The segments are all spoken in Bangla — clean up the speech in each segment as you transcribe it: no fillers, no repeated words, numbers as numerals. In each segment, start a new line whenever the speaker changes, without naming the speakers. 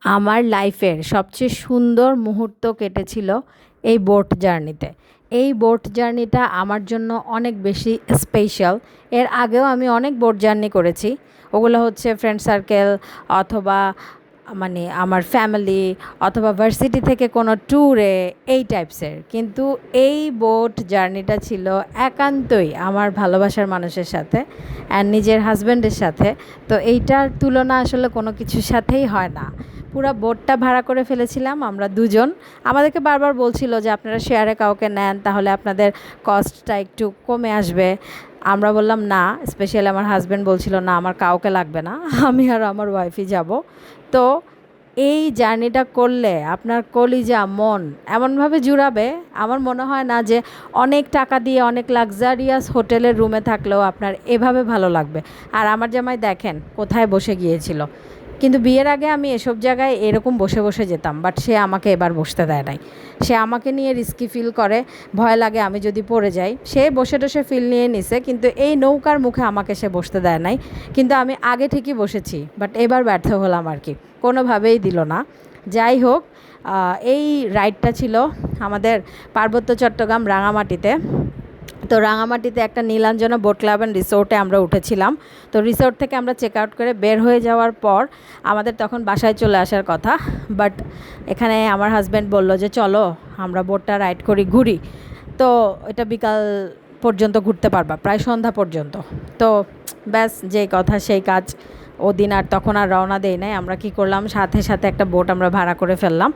আমার লাইফের সবচেয়ে সুন্দর মুহূর্ত কেটেছিল এই বোট জার্নিতে। এই বোট জার্নিটা আমার জন্য অনেক বেশি স্পেশাল। এর আগেও আমি অনেক বোট জার্নি করেছি, ওগুলো হচ্ছে ফ্রেন্ড সার্কেল অথবা মানে আমার ফ্যামিলি অথবা ভার্সিটি থেকে কোনো ট্যুরে, এই টাইপসের। কিন্তু এই বোট জার্নিটা ছিল একান্তই আমার ভালোবাসার মানুষের সাথে অ্যান্ড নিজের হাজব্যান্ডের সাথে। তো এইটার তুলনা আসলে কোনো কিছুর সাথেই হয় না। পুরা বোটটা ভাড়া করে ফেলেছিলাম আমরা দুজন। আমাদেরকে বারবার বলছিল যে আপনারা শেয়ারে কাউকে নেন, তাহলে আপনাদের কস্টটা একটু কমে আসবে। আমরা বললাম না, স্পেশালি আমার হাজব্যান্ড বলছিল না আমার কাউকে লাগবে না, আমি আর আমার ওয়াইফই যাব। তো এই জার্নিটা করলে আপনার কলিজা মন এমনভাবে জুড়াবে, আমার মনে হয় না যে অনেক টাকা দিয়ে অনেক লাক্সারিয়াস হোটেলের রুমে থাকলেও আপনার এভাবে ভালো লাগবে। আর আমার জামাই দেখেন কোথায় বসে গিয়েছিল, কিন্তু বিয়ের আগে আমি এসব জায়গায় এরকম বসে বসে যেতাম, বাট সে আমাকে এবার বসতে দেয় নাই। সে আমাকে নিয়ে রিস্কি ফিল করে, ভয় লাগে আমি যদি পড়ে যাই। সে বসে টসে ফিল নিয়ে নিছে, কিন্তু এই নৌকার মুখে আমাকে সে বসতে দেয় নাই। কিন্তু আমি আগে ঠিকই বসেছি, বাট এবার ব্যর্থ হলাম আর কি, কোনোভাবেই দিল না। যাই হোক, এই রাইডটা ছিল আমাদের পার্বত্য চট্টগ্রাম রাঙামাটিতে। তো রাঙামাটিতে একটা নীলাঞ্জনা বোট ক্লাব অ্যান্ড রিসোর্টে আমরা উঠেছিলাম। তো রিসোর্ট থেকে আমরা চেক আউট করে বের হয়ে যাওয়ার পর আমাদের তখন বাসায় চলে আসার কথা, বাট এখানে আমার হাজব্যান্ড বলল যে চলো আমরা বোটটা রাইড করি, ঘুরি। তো এটা বিকাল পর্যন্ত ঘুরতে পারবা, প্রায় সন্ধ্যা পর্যন্ত। তো ব্যাস, যেই কথা সেই কাজ। ওদিন আর তখন আর রওনা দেই নাই। আমরা কি করলাম, সাথে সাথে একটা বোট আমরা ভাড়া করে ফেললাম।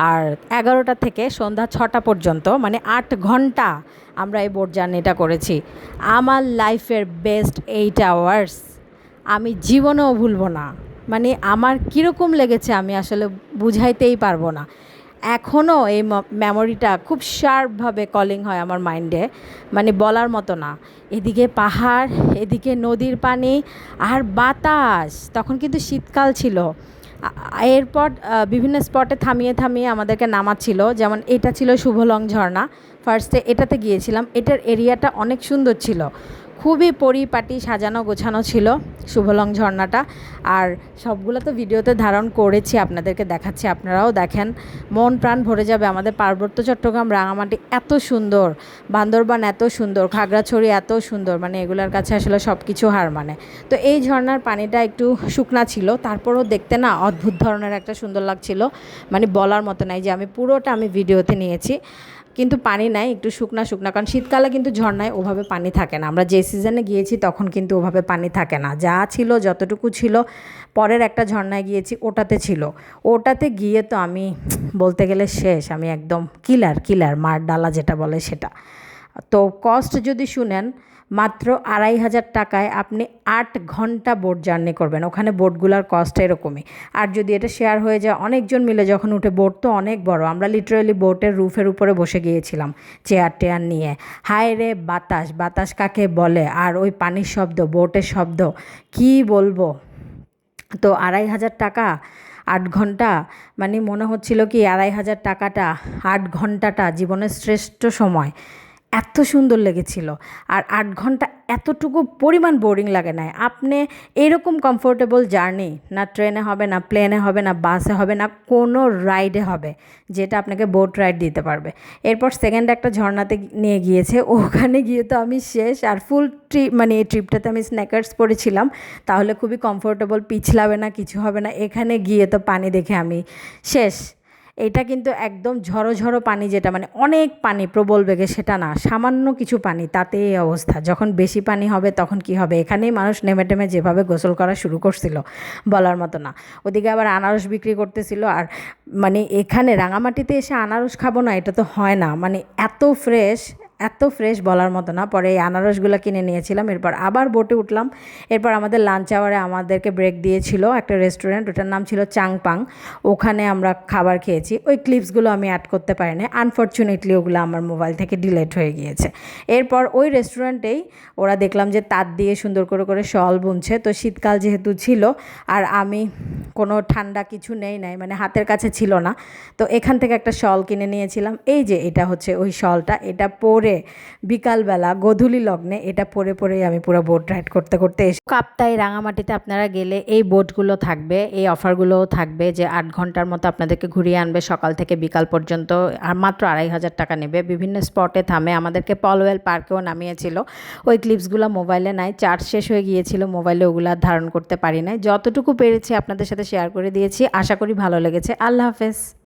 আর 11টা থেকে সন্ধ্যা 6টা পর্যন্ত, মানে 8 ঘন্টা আমরা এই বোট জার্নিটা করেছি। আমার লাইফের বেস্ট 8 আওয়ার্স, আমি জীবনেও ভুলবো না। মানে আমার কীরকম লেগেছে আমি আসলে বুঝাইতেই পারবো না। এখনও এই মেমোরিটা খুব শার্পভাবে কলিং হয় আমার মাইন্ডে, মানে বলার মতো না। এদিকে পাহাড়, এদিকে নদীর পানি আর বাতাস। তখন কিন্তু শীতকাল ছিল। এরপর বিভিন্ন স্পটে থামিয়ে থামিয়ে আমাদেরকে নামাচ্ছিল, যেমন এটা ছিল শুভলং ঝর্ণা। ফার্স্টে এটাতে গিয়েছিলাম। এটার এরিয়াটা অনেক সুন্দর ছিল, খুবই পরিপাটি সাজানো গোছানো ছিল শুভলং ঝর্ণাটা। আর সবগুলো তো ভিডিওতে ধারণ করেছি, আপনাদেরকে দেখাচ্ছি, আপনারাও দেখেন, মন প্রাণ ভরে যাবে। আমাদের পার্বত্য চট্টগ্রাম রাঙামাটি এত সুন্দর, বান্দরবান এত সুন্দর, খাগড়াছড়ি এত সুন্দর, মানে এগুলোর কাছে আসলে সব কিছু হার মানে। তো এই ঝর্ণার পানিটা একটু শুকনা ছিল, তারপরও দেখতে না অদ্ভুত ধরনের একটা সুন্দর লাগছিল, মানে বলার মতো নাই। যে আমি পুরোটা আমি ভিডিওতে নিয়েছি, কিন্তু পানি নাই, একটু শুকনা শুকনা, কারণ শীতকালে কিন্তু ঝর্ণায় ওভাবে পানি থাকে না। আমরা যে সিজনে গিয়েছি তখন কিন্তু ওভাবে পানি থাকে না, যা ছিল যতটুকু ছিল। পরের একটা ঝর্ণায় গিয়েছি, ওটাতে ছিল। ওটাতে গিয়ে তো আমি বলতে গেলে শেষ, আমি একদম কিলার কিলার মার ডালা যেটা বলে সেটা। তো কস্ট যদি শুনেন, মাত্র 2,500 টাকায় আপনি 8 ঘন্টা বোট জার্নি করবেন। ওখানে বোটগুলোর কস্ট এরকমই। আর যদি এটা শেয়ার হয়ে যায় অনেকজন মিলে যখন উঠে, বোট তো অনেক বড়, আমরা লিটারালি বোটের রুফের উপরে বসে গিয়েছিলাম চেয়ার টেয়ার নিয়ে। হায় রে বাতাস, বাতাস কাকে বলে, আর ওই পানির শব্দ, বোটের শব্দ, কি বলবো। তো 2,500 টাকা 8 ঘন্টা, মানে মনে হচ্ছিল কি 2,500 টাকাটা 8 ঘন্টাটা জীবনের শ্রেষ্ঠ সময়। এত সুন্দর লেগেছিল। আর 8 ঘন্টা এতটুকু পরিমাণ বোরিং লাগে না। আপনি এরকম কমফোর্টেবল জার্নি না ট্রেনে হবে, না প্লেনে হবে, না বাসে হবে, না কোনো রাইডে হবে যেটা আপনাকে বোট রাইড দিতে পারবে। এরপর সেকেন্ড একটা ঝর্ণাতে নিয়ে গিয়েছে, ওখানে গিয়ে তো আমি শেষ। আর ফুল ট্রিপ, মানে এই ট্রিপটাতে আমি স্ন্যাকার্স পরেছিলাম, তাহলে খুবই কমফোর্টেবল, পিছলাবে না, কিছু হবে না। এখানে গিয়ে তো পানি দেখে আমি শেষ। এটা কিন্তু একদম ঝড়ো ঝড়ো পানি, যেটা মানে অনেক পানি প্রবল বেগে, সেটা না, সামান্য কিছু পানি, তাতে এই অবস্থা। যখন বেশি পানি হবে তখন কি হবে। এখানেই মানুষ নেমে টেমে যেভাবে গোসল করা শুরু করছিল, বলার মতো না। ওদিকে আবার আনারস বিক্রি করতেছিল। আর মানে এখানে রাঙামাটিতে এসে আনারস খাবো না, এটা তো হয় না, মানে এত ফ্রেশ, এত ফ্রেশ বলার মতো না। পরে এই আনারসগুলো কিনে নিয়েছিলাম। এরপর আবার বোটে উঠলাম। এরপর আমাদের লাঞ্চ আওয়ারে আমাদেরকে ব্রেক দিয়েছিল একটা রেস্টুরেন্ট, ওটার নাম ছিল চাংপাং। ওখানে আমরা খাবার খেয়েছি। ওই ক্লিপসগুলো আমি অ্যাড করতে পারিনি, আনফর্চুনেটলি ওগুলো আমার মোবাইল থেকে ডিলিট হয়ে গিয়েছে। এরপর ওই রেস্টুরেন্টেই ওরা দেখলাম যে তাঁত দিয়ে সুন্দর করে করে শল বুনছে। তো শীতকাল যেহেতু ছিল, আর আমি কোনো ঠান্ডা কিছু নেই নাই, মানে হাতের কাছে ছিল না। তো এখান থেকে একটা শল কিনে নিয়েছিলাম। এই যে এটা হচ্ছে ওই শলটা, এটা পরে পরে বিকালবেলা গোধূলি লগ্নে এটা পরে পরেই আমি পুরো বোট রাইড করতে করতে এসে কাপ্তাই রাঙামাটিতে আপনারা গেলে এই বোটগুলো থাকবে, এই অফারগুলোও থাকবে যে 8 ঘন্টার মতো আপনাদেরকে ঘুরিয়ে আনবে সকাল থেকে বিকাল পর্যন্ত, আর মাত্র 2,500 টাকা নেবে। বিভিন্ন স্পটে থামে, আমাদেরকে পলওয়েল পার্কেও নামিয়েছিল। ওই ক্লিপসগুলো মোবাইলে নাই, চার্জ শেষ হয়ে গিয়েছিল মোবাইলে, ওগুলো ধারণ করতে পারি নাই। যতটুকু পেরেছি আপনাদের সাথে শেয়ার করে দিয়েছি, আশা করি ভালো লেগেছে। আল্লাহ হাফেজ।